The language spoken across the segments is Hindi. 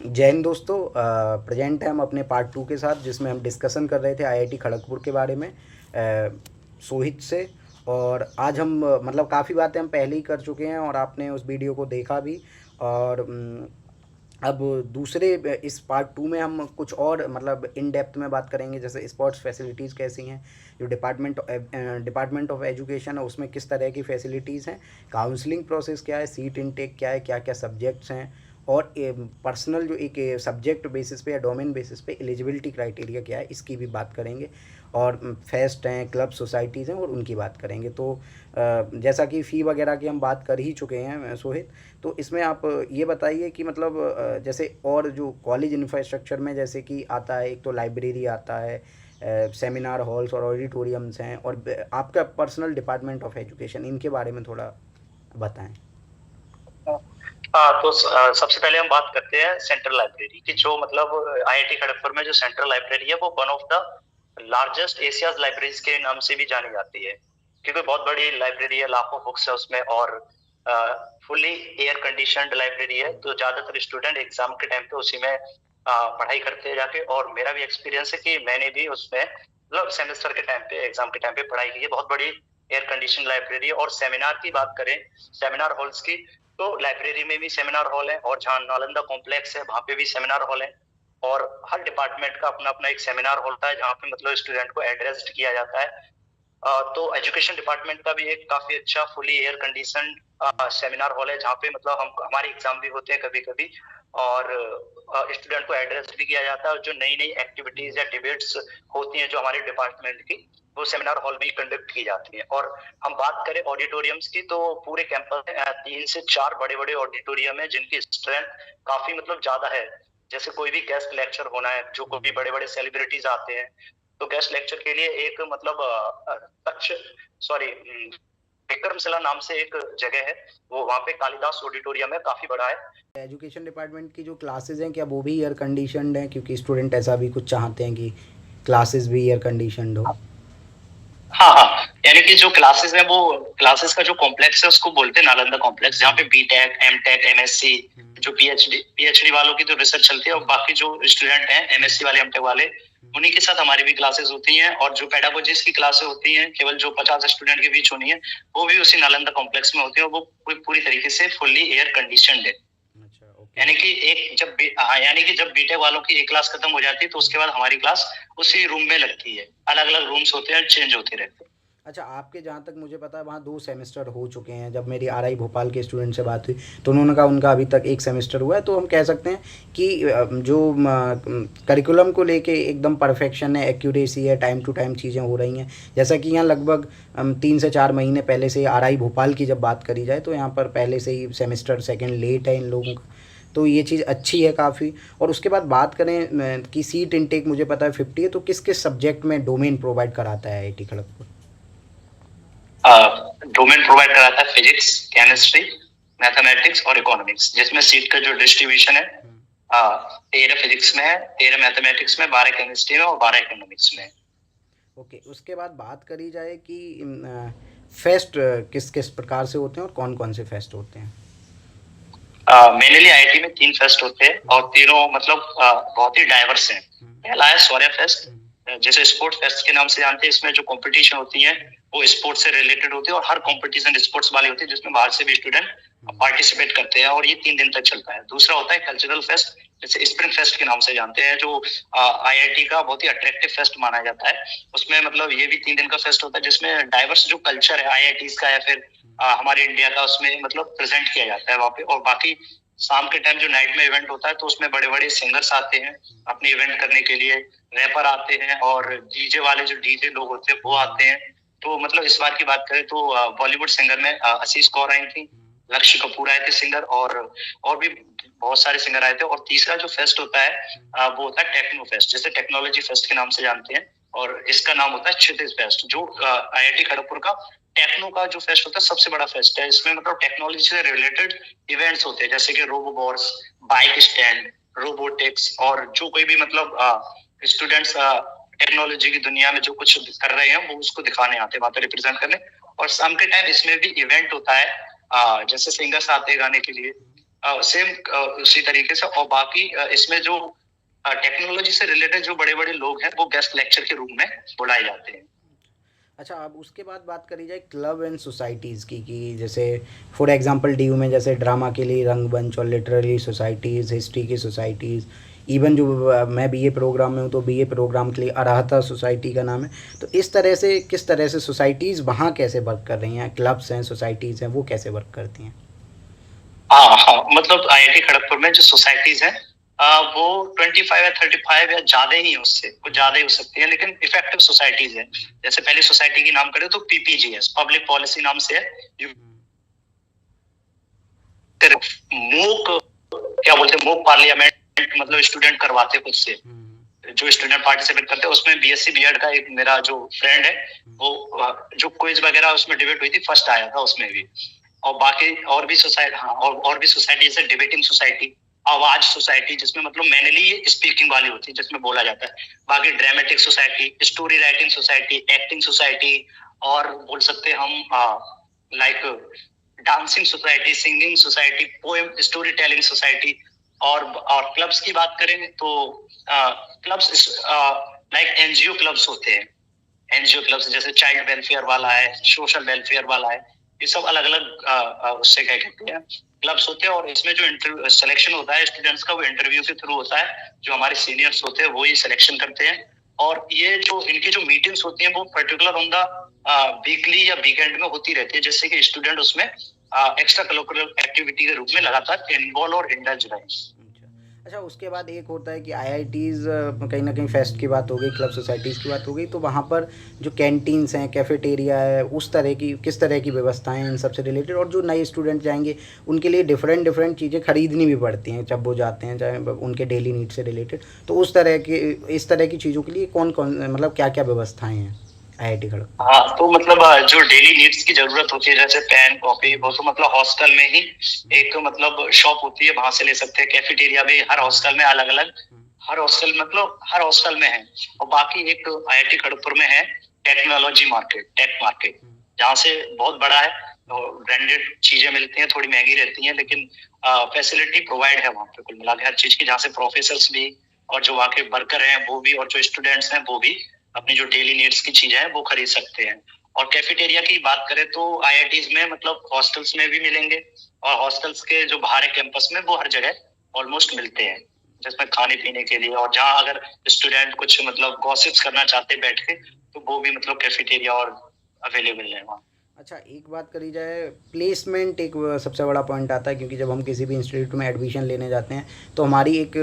जय हिंद दोस्तों। प्रेजेंट है हम अपने पार्ट टू के साथ, जिसमें हम डिस्कशन कर रहे थे आईआईटी खड़गपुर के बारे में सोहित से। और आज हम मतलब काफ़ी बातें हम पहले ही कर चुके हैं और आपने उस वीडियो को देखा भी। और अब दूसरे इस पार्ट टू में हम कुछ और मतलब इन डेप्थ में बात करेंगे, जैसे स्पोर्ट्स फैसिलिटीज़ कैसी हैं, जो डिपार्टमेंट ऑफ एजुकेशन है उसमें किस तरह की फैसिलिटीज़ हैं, काउंसलिंग प्रोसेस क्या है, सीट इनटेक क्या है, क्या क्या सब्जेक्ट्स हैं, और पर्सनल जो एक सब्जेक्ट बेसिस पे या डोमेन बेसिस पे एलिजिबिलिटी क्राइटेरिया क्या है, इसकी भी बात करेंगे। और फेस्ट हैं, क्लब सोसाइटीज़ हैं, और उनकी बात करेंगे। तो जैसा कि फ़ी वगैरह की हम बात कर ही चुके हैं सोहित, तो इसमें आप ये बताइए कि मतलब जैसे और जो कॉलेज इंफ्रास्ट्रक्चर में जैसे कि आता है, एक तो लाइब्रेरी आता है, सेमिनार हॉल्स और ऑडिटोरियम्स हैं, और आपका पर्सनल डिपार्टमेंट ऑफ एजुकेशन, इनके बारे में थोड़ा बताएं। हाँ, तो सबसे पहले हम बात करते हैं सेंट्रल लाइब्रेरी की। जो मतलब आईआईटी खड़गपुर में जो सेंट्रल लाइब्रेरी है वो one of the largest Asia's libraries के नाम से भी जानी जाती है, क्योंकि बहुत बड़ी लाइब्रेरी है, लाखों बुक्स है उसमें, और फुली एयर कंडीशनड लाइब्रेरी है। तो ज्यादातर स्टूडेंट एग्जाम के टाइम पे उसी में पढ़ाई करते हैं जाके। और मेरा भी एक्सपीरियंस है कि मैंने भी उसमें मतलब सेमेस्टर के टाइम पे, एग्जाम के टाइम पे पढ़ाई की है। बहुत बड़ी एयर कंडीशन लाइब्रेरी है। और सेमिनार की बात करें, सेमिनार हॉल्स की, तो लाइब्रेरी में भी सेमिनार हॉल है, और जहाँ नालंदा कॉम्प्लेक्स है वहां पे भी सेमिनार हॉल है। और हर डिपार्टमेंट का अपना अपना एक सेमिनार होता है जहाँ पे मतलब स्टूडेंट को एड्रेस किया जाता है। तो एजुकेशन डिपार्टमेंट का भी एक काफी अच्छा fully air condition seminar hall है, जहाँ पे मतलब हम हमारे एग्जाम भी होते हैं कभी कभी, और स्टूडेंट को एड्रेस भी किया जाता है। और जो नई नई एक्टिविटीज या डिबेट्स होती हैं जो हमारे डिपार्टमेंट की, वो सेमिनार हॉल में ही कंडक्ट की जाती है। और हम बात करें ऑडिटोरियम्स की, तो पूरे कैंपस में 3 से 4 बड़े बड़े ऑडिटोरियम है, जिनकी स्ट्रेंथ काफी मतलब ज्यादा है। जैसे कोई भी गेस्ट लेक्चर होना है, जो कोई भी बड़े बड़े सेलिब्रिटीज आते हैं, तो गेस्ट लेक्चर के लिए एक मतलब तक्ष सॉरी विक्रमशिला नाम से एक जगह है, वो वहाँ पे कालिदास ऑडिटोरियम है, काफी बड़ा है। एजुकेशन डिपार्टमेंट की जो क्लासेस हैं, क्या वो भी एयर कंडीशनड हैं? क्योंकि स्टूडेंट ऐसा भी कुछ चाहते हैं कि क्लासेस भी एयर कंडीशनड हो। हाँ हाँ, यानी कि जो क्लासेस है वो क्लासेस का जो कॉम्प्लेक्स है उसको बोलते हैं नालंदा कॉम्प्लेक्स, जहाँ पे बीटेक, एमटेक, एमएससी, जो पीएचडी वालों की जो रिसर्च चलती है, और बाकी जो स्टूडेंट हैं एमएससी वाले, एमटेक वाले, उन्हीं के साथ हमारी भी क्लासेस होती हैं। और जो पेडागोजिस्ट की क्लासेस होती हैं, केवल जो 50 स्टूडेंट के बीच होनी है, वो भी उसी नालंदा कॉम्प्लेक्स में होती है, और वो पूरी तरीके से फुल्ली एयर कंडीशनड है। यानी कि यानी कि जब बीटेक वालों की एक क्लास खत्म हो जाती है, तो उसके बाद हमारी क्लास उसी रूम में लगती है। अलग अलग रूम्स होते हैं, चेंज होते रहते हैं। अच्छा, आपके जहाँ तक मुझे पता है वहाँ 2 सेमेस्टर हो चुके हैं। जब मेरी आरआई भोपाल के स्टूडेंट से बात हुई तो उन्होंने कहा उनका अभी तक 1 सेमेस्टर हुआ है। तो हम कह सकते हैं कि जो करिकुलम को लेके एकदम परफेक्शन है, एक्यूरेसी है, टाइम टू टाइम चीज़ें हो रही हैं। जैसा कि यहाँ लगभग 3 से 4 महीने पहले से आरआई भोपाल की जब बात करी जाए, तो यहाँ पर पहले से ही सेमेस्टर सेकेंड लेट है इन लोगों का। तो ये चीज़ अच्छी है काफ़ी। और उसके बाद बात करें कि सीट इनटेक मुझे पता है 50 है, तो किस किस सब्जेक्ट में डोमेन प्रोवाइड कराता है आईआईटी खड़गपुर? डोमेन प्रोवाइड कराता है फिजिक्स, केमिस्ट्री, मैथमेटिक्स और इकोनॉमिक्स, जिसमें सीट का जो डिस्ट्रीब्यूशन है 13 फिजिक्स में है, 13 मैथमेटिक्स में, 12 केमिस्ट्री में और 12 इकोनॉमिक्स में। ओके, उसके बाद बात करी जाए कि फेस्ट किस किस प्रकार से होते हैं और कौन कौन से फेस्ट होते हैं? मेनली आईआईटी में 3 फेस्ट होते हैं, और तीनों मतलब बहुत ही डाइवर्स हैं। पहला है शौर्य फेस्ट, जैसे स्पोर्ट्स फेस्ट के नाम से जानते हैं। इसमें जो कंपटीशन होती है वो स्पोर्ट्स से रिलेटेड होती है, और हर कंपटीशन स्पोर्ट्स वाली होती है, जिसमें बाहर से भी स्टूडेंट पार्टिसिपेट करते हैं, और ये 3 दिन तक चलता है। दूसरा होता है कल्चरल फेस्ट, जैसे स्प्रिंग फेस्ट के नाम से जानते हैं, जो आईआईटी का बहुत ही अट्रैक्टिव फेस्ट माना जाता है। उसमें मतलब ये भी 3 दिन का फेस्ट होता है, जिसमें डाइवर्स जो कल्चर है आईआईटी का या फिर हमारे इंडिया का, उसमें मतलब प्रेजेंट किया जाता है वहाँ पे। और बाकी शाम के टाइम जो नाइट में इवेंट होता है, तो उसमें बड़े बड़े सिंगर्स आते हैं अपने इवेंट करने के लिए, रैपर आते हैं, और डीजे वाले जो डीजे लोग होते हैं वो आते हैं। तो मतलब इस बार की बात करें तो बॉलीवुड सिंगर में आशीष कौर आई थी, लक्ष्य कपूर आए थे सिंगर, और भी बहुत सारे सिंगर आए थे। और तीसरा जो फेस्ट होता है वो होता है टेक्नो फेस्ट, जैसे टेक्नोलॉजी फेस्ट के नाम से जानते हैं, और इसका नाम होता है क्षितिज फेस्ट, जो आईआईटी खड़गपुर का टेक्नो का जो फेस्ट होता है सबसे बड़ा फेस्ट है। इसमें मतलब टेक्नोलॉजी से रिलेटेड इवेंट्स होते हैं, जैसे कि रोबोबॉट्स, बाइक स्टैंड, रोबोटिक्स, और जो कोई भी मतलब स्टूडेंट्स टेक्नोलॉजी की दुनिया में जो कुछ कर रहे हैं वो उसको दिखाने आते हैं वहां पे, रिप्रेजेंट करने। और शाम के टाइम इसमें भी इवेंट होता है, जैसे सिंगर्स आते हैं गाने के लिए, सेम उसी तरीके से। और बाकी इसमें जो टेक्नोलॉजी से रिलेटेड जो बड़े बड़े लोग हैं वो गेस्ट लेक्चर के रूप में बुलाए जाते हैं। अच्छा, अब उसके बाद बात करी जाए क्लब एंड सोसाइटीज़ की, कि जैसे फॉर एग्जांपल डीयू में जैसे ड्रामा के लिए रंगमंच और लिटरेरी सोसाइटीज़, हिस्ट्री की सोसाइटीज़, इवन जो मैं बीए प्रोग्राम में हूँ तो बीए प्रोग्राम के लिए अराहता सोसाइटी का नाम है। तो इस तरह से किस तरह से सोसाइटीज़ वहाँ कैसे वर्क कर रही हैं, क्लब्स हैं, सोसाइटीज़ हैं, वो कैसे वर्क करती हैं? हाँ हाँ, मतलब आईआईटी खड़गपुर में जो सोसाइटीज हैं वो 25 या 35 या ज्यादा ही है, उससे कुछ ज्यादा ही हो सकती है, लेकिन इफेक्टिव सोसाइटीज है। जैसे पहली सोसाइटी की नाम करें तो पीपीजीएस, पब्लिक पॉलिसी नाम से है। मूक, क्या बोलते हैं, मूक पार्लियामेंट, मतलब स्टूडेंट करवाते खुद से, जो स्टूडेंट पार्टिसिपेट करते हैं उसमें। बीएससी बीएड का एक मेरा जो फ्रेंड है वो जो क्विज वगैरह उसमें डिबेट हुई थी, फर्स्ट आया था उसमें भी। और बाकी और भी सोसाइटी, हाँ, और भी सोसाइटी जैसे डिबेटिंग सोसाइटी, आवाज सोसाइटी, जिसमें मतलब मेनली स्पीकिंग वाली होती है, जिसमें बोला जाता है। बाकी dramatic society, story writing society, acting society, और बोल सकते हैं हम like dancing society, singing society, poem story telling society. और क्लब्स की बात करें तो क्लब्स लाइक एनजीओ क्लब्स होते हैं। एनजीओ क्लब्स जैसे चाइल्ड वेलफेयर वाला है, सोशल वेलफेयर वाला है, ये सब अलग अलग उससे क्या कहते हैं क्लब्स होते हैं। और इसमें जो इंटरव्यू सिलेक्शन होता है स्टूडेंट्स का, वो इंटरव्यू के थ्रू होता है। जो हमारे सीनियर्स होते हैं वो ही सिलेक्शन करते हैं। और ये जो इनकी जो मीटिंग्स होती हैं वो पर्टिकुलर ऑन द वीकली या वीकेंड में होती रहती है, जिससे कि स्टूडेंट उसमें एक्स्ट्रा करिकुलर एक्टिविटी के रूप में लगातार इन्वॉल्व और इंडल्ज रहे। अच्छा, उसके बाद एक होता है कि आईआईटीज़, कहीं ना कहीं फेस्ट की बात हो गई, क्लब सोसाइटीज़ की बात हो गई, तो वहाँ पर जो कैंटीन्स हैं, कैफेटेरिया है, उस तरह की किस तरह की व्यवस्थाएं हैं इन सब से रिलेटेड। और जो नए स्टूडेंट जाएंगे उनके लिए डिफरेंट डिफरेंट चीज़ें खरीदनी भी पड़ती हैं जब वो जाते हैं, चाहे उनके डेली नीड से रिलेटेड। तो उस तरह के, इस तरह की चीज़ों के लिए कौन कौन, मतलब क्या क्या व्यवस्थाएँ हैं आईआईटी खड़गपुर? हाँ, तो मतलब जो डेली नीड्स की जरूरत होती है जैसे पेन कॉपी, वो तो मतलब हॉस्टल में ही एक मतलब शॉप होती है, वहां से ले सकते हैं। कैफेटेरिया भी हर हॉस्टल में अलग अलग, हर हॉस्टल मतलब हर हॉस्टल में है। और बाकी एक आईआईटी खड़गपुर में है टेक्नोलॉजी मार्केट, टेक मार्केट, जहाँ से बहुत बड़ा है। ब्रांडेड चीजें मिलती हैं, थोड़ी महंगी रहती हैं, लेकिन फैसिलिटी प्रोवाइड है वहाँ पे कुल मिला के हर चीज की, जहाँ से प्रोफेसर्स भी और जो वहाँ के वर्कर हैं वो भी, और जो स्टूडेंट्स हैं वो भी अपनी जो डेली नीड्स की चीजें हैं वो खरीद सकते हैं। और कैफेटेरिया की बात करें तो आईआईटीज में मतलब हॉस्टल्स में भी मिलेंगे, और हॉस्टल्स के जो बाहर है कैंपस में, वो हर जगह ऑलमोस्ट मिलते हैं, जिसमें खाने पीने के लिए। और जहाँ अगर स्टूडेंट कुछ मतलब गॉसिप्स करना चाहते हैं बैठ के, तो वो भी मतलब कैफेटेरिया और अवेलेबल है वहाँ। अच्छा, एक बात करी जाए, प्लेसमेंट एक सबसे बड़ा पॉइंट आता है, क्योंकि जब हम किसी भी इंस्टीट्यूट में एडमिशन लेने जाते हैं तो हमारी एक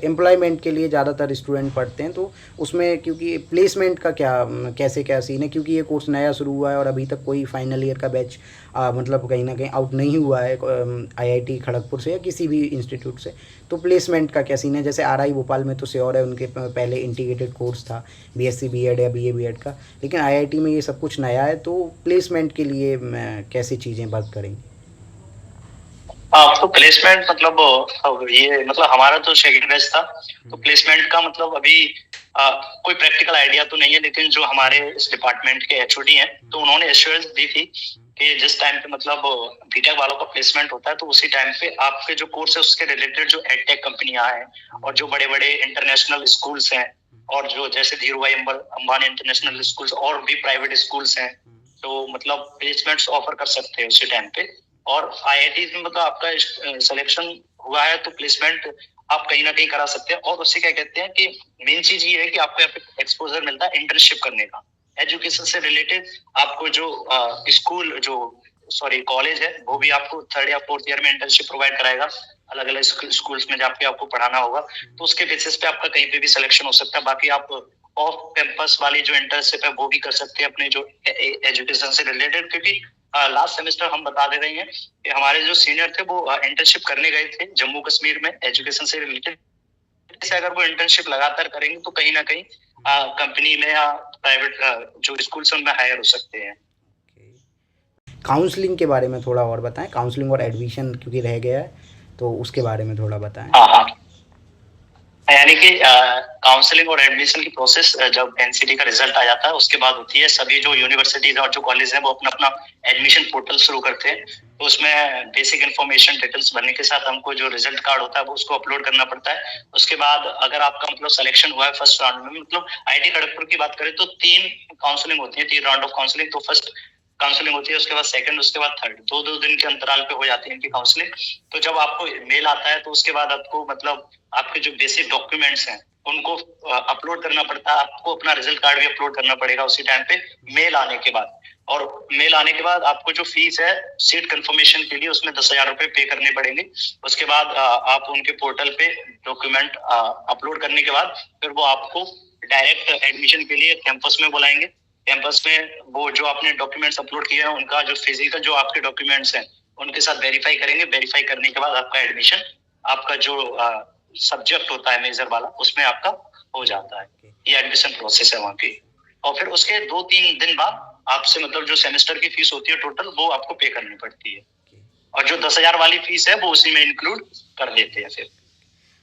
एम्प्लॉयमेंट के लिए ज़्यादातर स्टूडेंट पढ़ते हैं। तो उसमें क्योंकि प्लेसमेंट का क्या, कैसे क्या सीन है, क्योंकि ये कोर्स नया शुरू हुआ है और अभी तक कोई फाइनल ईयर का बैच मतलब कहीं ना कहीं आउट नहीं हुआ है आईआईटी खड़गपुर से या किसी भी इंस्टीट्यूट से। तो प्लेसमेंट का क्या सीन है? जैसे आरआई भोपाल में तो श्योर है, उनके पहले इंटीग्रेटेड कोर्स था बीएससी बीएड या बीए बीएड का, लेकिन आईआईटी में ये सब कुछ नया है। तो प्लेसमेंट के लिए कैसी चीज़ें वर्क करेंगी? तो प्लेसमेंट मतलब ये मतलब हमारा तो सेकंड बैच था, तो प्लेसमेंट का मतलब अभी कोई प्रैक्टिकल आइडिया तो नहीं है, लेकिन जो हमारे इस डिपार्टमेंट के एचओडी हैं तो उन्होंने एश्योरेंस दी थी कि जिस टाइम पे मतलब बीटेक वालों का प्लेसमेंट होता है तो उसी टाइम पे आपके जो कोर्स है उसके रिलेटेड जो एडटेक कंपनियां हैं और जो बड़े बड़े इंटरनेशनल स्कूल्स हैं, और जो जैसे धीरूभाई अंबानी इंटरनेशनल स्कूल्स और भी प्राइवेट स्कूल्स हैं, तो मतलब प्लेसमेंट्स ऑफर कर सकते हैं उसी टाइम पे। और आईआईटी में मतलब आपका सिलेक्शन हुआ है तो प्लेसमेंट आप कहीं ना कहीं करा सकते हैं। और उससे क्या कहते हैं कि मेन चीज ये है कि आपको यहाँ पे एक्सपोजर मिलता है इंटर्नशिप करने का, एजुकेशन से रिलेटेड। आपको जो स्कूल जो सॉरी कॉलेज है वो भी आपको थर्ड या फोर्थ ईयर में इंटर्नशिप प्रोवाइड कराएगा, अलग अलग स्कूल्स में जाके आपको पढ़ाना होगा। तो उसके बेसिस पे आपका कहीं पे भी सिलेक्शन हो सकता है। बाकी आप ऑफ कैंपस वाली जो इंटर्नशिप है वो भी कर सकते हैं अपने जो एजुकेशन से रिलेटेड, क्योंकि लास्ट सेमेस्टर हम बता दे रहे हैं कि हमारे जो सीनियर थे वो इंटर्नशिप करने गए थे जम्मू कश्मीर में एजुकेशन से रिलेटेड। से अगर वो इंटर्नशिप लगातार करेंगे तो कहीं ना कहीं कंपनी में या प्राइवेट जो स्कूल से उनमें हायर हो सकते हैं। काउंसलिंग के बारे में थोड़ा और बताएं, काउंसलिंग और एडमिशन क्योंकि रह गया है, तो उसके बारे में थोड़ा बताएं। हाँ हाँ, यानी कि काउंसलिंग और एडमिशन की प्रोसेस जब एनसीटी का रिजल्ट आ जाता है उसके बाद होती है। सभी जो यूनिवर्सिटीज और जो कॉलेज हैं वो अपना अपना एडमिशन पोर्टल शुरू करते हैं। तो उसमें बेसिक इन्फॉर्मेशन डिटेल्स भरने के साथ हमको जो रिजल्ट कार्ड होता है वो उसको अपलोड करना पड़ता है। उसके बाद अगर आपका मतलब सिलेक्शन हुआ है फर्स्ट राउंड में, मतलब आईआईटी खड़गपुर की बात करें तो 3 काउंसलिंग होती है, 3 राउंड ऑफ काउंसलिंग। तो फर्स्ट काउंसलिंग होती है, उसके बाद सेकंड, उसके बाद थर्ड, 2-2 दिन के अंतराल पे हो जाती है इनकी काउंसलिंग। तो जब आपको मेल आता है तो उसके बाद आपको मतलब आपके जो बेसिक डॉक्यूमेंट्स हैं उनको अपलोड करना पड़ता है। आपको अपना रिजल्ट कार्ड भी अपलोड करना पड़ेगा उसी टाइम पे मेल आने के बाद। और मेल आने के बाद आपको जो फीस है सीट कंफर्मेशन के लिए उसमें 10,000 रुपए पे करने पड़ेंगे। उसके बाद आप उनके पोर्टल पे डॉक्यूमेंट अपलोड करने के बाद फिर वो आपको डायरेक्ट एडमिशन के लिए कैंपस में बुलाएंगे। कैंपस में वो जो आपने डॉक्यूमेंट्स अपलोड किए हैं उनका जो फिजिकल जो आपके डॉक्यूमेंट्स हैं उनके साथ वेरीफाई करेंगे। वेरीफाई करने के बाद आपका एडमिशन, आपका जो सब्जेक्ट होता है मेजर वाला, उसमें आपका हो जाता है। ये एडमिशन प्रोसेस है वहाँ की। और फिर उसके 2-3 दिन बाद आपसे मतलब जो सेमेस्टर की फीस होती है टोटल वो आपको पे करनी पड़ती है। और जो 10,000 वाली फीस है वो उसी में इंक्लूड कर देते हैं फिर।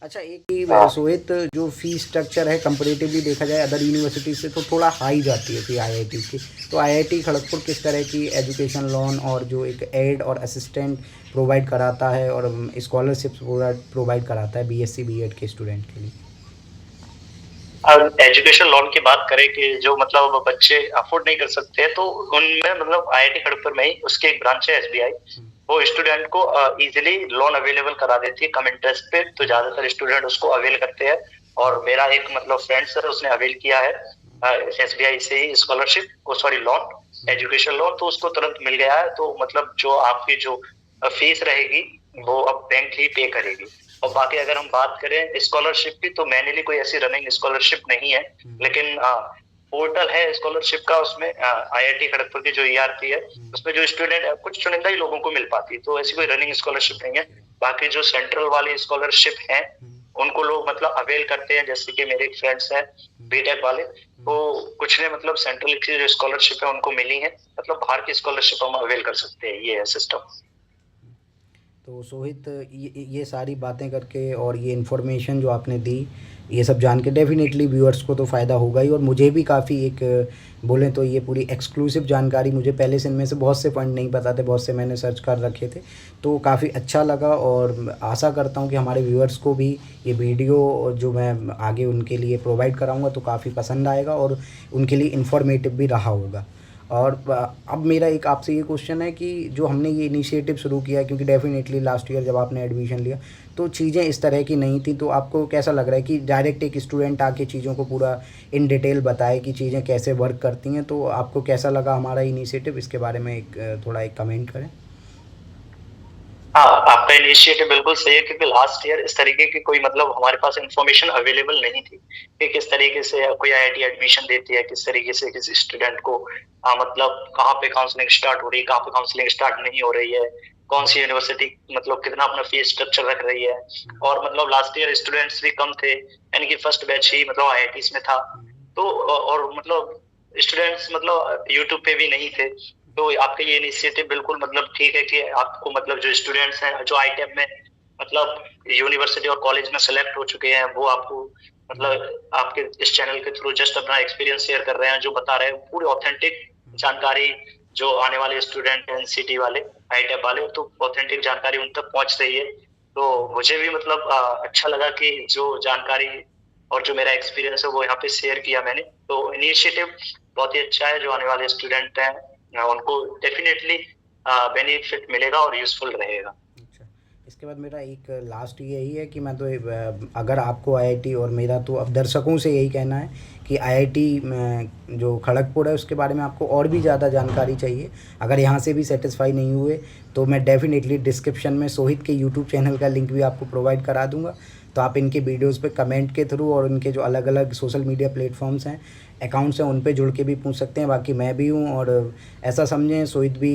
अच्छा, एक ही सोहित, जो फी स्ट्रक्चर है कंपेरेटिवली देखा जाए अदर यूनिवर्सिटी से तो थोड़ा हाई जाती है फी आईआईटी की। तो आईआईटी खड़गपुर किस तरह की एजुकेशन लोन और जो एक एड और असिस्टेंट प्रोवाइड कराता है और स्कॉलरशिप प्रोवाइड कराता है बीएससी बीएड के स्टूडेंट के लिए? एजुकेशन लोन की बात करें कि जो मतलब बच्चे अफोर्ड नहीं कर सकते तो उनमें मतलब आईआईटी खड़गपुर में ही उसकी एक ब्रांच है एसबीआई, वो स्टूडेंट को इजीली लोन अवेलेबल करा देती है कम इंटरेस्ट पे। तो ज्यादातर स्टूडेंट उसको अवेल करते हैं। और मेरा एक मतलब फ्रेंड सर उसने अवेल किया है एसबीआई से ही scholarship sorry loan, education loan, तो उसको तुरंत मिल गया है। तो मतलब जो आपकी जो फीस रहेगी वो अब बैंक ही पे करेगी। और बाकी अगर हम बात करें स्कॉलरशिप की तो मैंने कोई ऐसी रनिंग स्कॉलरशिप नहीं है, लेकिन पोर्टल है स्कॉलरशिप का, उसमें आईआईटी खड़गपुर की जो ईआरपी है उसमें जो स्टूडेंट कुछ चुनिंदा ही लोगों को मिल पाती, तो ऐसी कोई रनिंग स्कॉलरशिप नहीं है। बाकी जो सेंट्रल वाली स्कॉलरशिप है उनको लोग मतलब अवेल करते हैं, जैसे कि मेरे फ्रेंड्स हैं बीटेक वाले, तो कुछ ने मतलब सेंट्रल की जो स्कॉलरशिप है उनको मिली है। मतलब बाहर की स्कॉलरशिप हम अवेल कर सकते हैं, ये है सिस्टम। तो सोहित, ये सारी बातें करके और ये इन्फॉर्मेशन जो आपने दी, ये सब जान के डेफिनेटली व्यूअर्स को तो फ़ायदा होगा ही, और मुझे भी काफ़ी एक बोलें तो ये पूरी एक्सक्लूसिव जानकारी, मुझे पहले से इनमें से बहुत से पॉइंट नहीं पता थे, बहुत से मैंने सर्च कर रखे थे, तो काफ़ी अच्छा लगा। और आशा करता हूँ कि हमारे व्यूअर्स को भी ये वीडियो जो मैं आगे उनके लिए प्रोवाइड कराऊँगा तो काफ़ी पसंद आएगा और उनके लिए इन्फॉर्मेटिव भी रहा होगा। और अब मेरा एक आपसे ये क्वेश्चन है कि जो हमने ये इनिशिएटिव शुरू किया है, क्योंकि डेफिनेटली लास्ट ईयर जब आपने एडमिशन लिया तो चीज़ें इस तरह की नहीं थी, तो आपको कैसा लग रहा है कि डायरेक्ट एक स्टूडेंट आके चीज़ों को पूरा इन डिटेल बताए कि चीज़ें कैसे वर्क करती हैं? तो आपको कैसा लगा हमारा इनिशिएटिव, इसके बारे में एक थोड़ा एक कमेंट करें। हाँ, आपका इनिशिएटिव बिल्कुल सही है, क्योंकि लास्ट ईयर इस तरीके की कोई मतलब हमारे पास इंफॉर्मेशन अवेलेबल नहीं थी कि किस तरीके से कोई आईआईटी एडमिशन देती है, किस तरीके से किसी स्टूडेंट को मतलब कहाँ पे काउंसलिंग स्टार्ट हो रही है, कहाँ पे काउंसलिंग स्टार्ट नहीं हो रही है, कौन सी यूनिवर्सिटी मतलब कितना अपना फीस स्ट्रक्चर रख रही है। और मतलब लास्ट ईयर स्टूडेंट्स भी कम थे, यानी कि फर्स्ट बैच ही मतलब आईआईटीज में था। तो और मतलब स्टूडेंट्स मतलब यूट्यूब पे भी नहीं थे। तो आपका ये इनिशिएटिव बिल्कुल मतलब ठीक है कि आपको मतलब जो स्टूडेंट्स हैं जो आईटेम में मतलब यूनिवर्सिटी और कॉलेज में सेलेक्ट हो चुके हैं, वो आपको मतलब आपके इस चैनल के थ्रू जस्ट अपना एक्सपीरियंस शेयर कर रहे हैं, जो बता रहे हैं पूरी ऑथेंटिक जानकारी, जो आने वाले स्टूडेंट हैं एनसीटी वाले आईटेम वाले, तो ऑथेंटिक जानकारी उन तक पहुंच रही है। तो मुझे भी मतलब अच्छा लगा कि जो जानकारी और जो मेरा एक्सपीरियंस है वो यहाँ पे शेयर किया मैंने। तो इनिशिएटिव बहुत ही अच्छा है, जो आने वाले स्टूडेंट हैं उनको डेफिनेटली बेनिफिट मिलेगा और यूजफुल रहेगा। अच्छा, इसके बाद मेरा एक लास्ट यही है कि मैं तो अगर आपको आईआईटी, और मेरा तो अब दर्शकों से यही कहना है कि आईआईटी जो खड़गपुर है उसके बारे में आपको और भी ज़्यादा जानकारी चाहिए, अगर यहाँ से भी सेटिस्फाई नहीं हुए तो मैं डेफिनेटली डिस्क्रिप्शन में सोहित के यूट्यूब चैनल का लिंक भी आपको प्रोवाइड करा दूँगा। तो आप इनके वीडियोज़ पे कमेंट के थ्रू और इनके जो अलग अलग सोशल मीडिया प्लेटफॉर्म्स हैं, अकाउंट्स हैं, उन पे जुड़ के भी पूछ सकते हैं। बाकी मैं भी हूँ, और ऐसा समझें सोहित भी,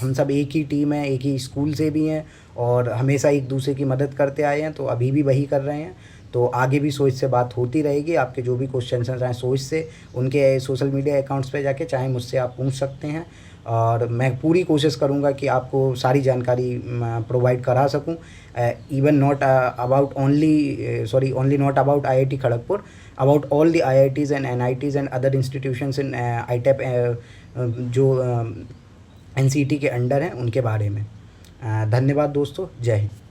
हम सब एक ही टीम है, एक ही स्कूल से भी हैं और हमेशा एक दूसरे की मदद करते आए हैं, तो अभी भी वही कर रहे हैं। तो आगे भी सोहित से बात होती रहेगी। आपके जो भी क्वेश्चन हैं चाहे सोहित से उनके सोशल मीडिया अकाउंट्स पे जाके चाहे मुझसे आप पूछ सकते हैं। और मैं पूरी कोशिश करूँगा कि आपको सारी जानकारी प्रोवाइड करा सकूँ, even not about only not about IIT Kharagpur, about all the IITs and NITs and other institutions in ITEP जो NCET के अंडर हैं उनके बारे में। धन्यवाद दोस्तों, जय हिंद।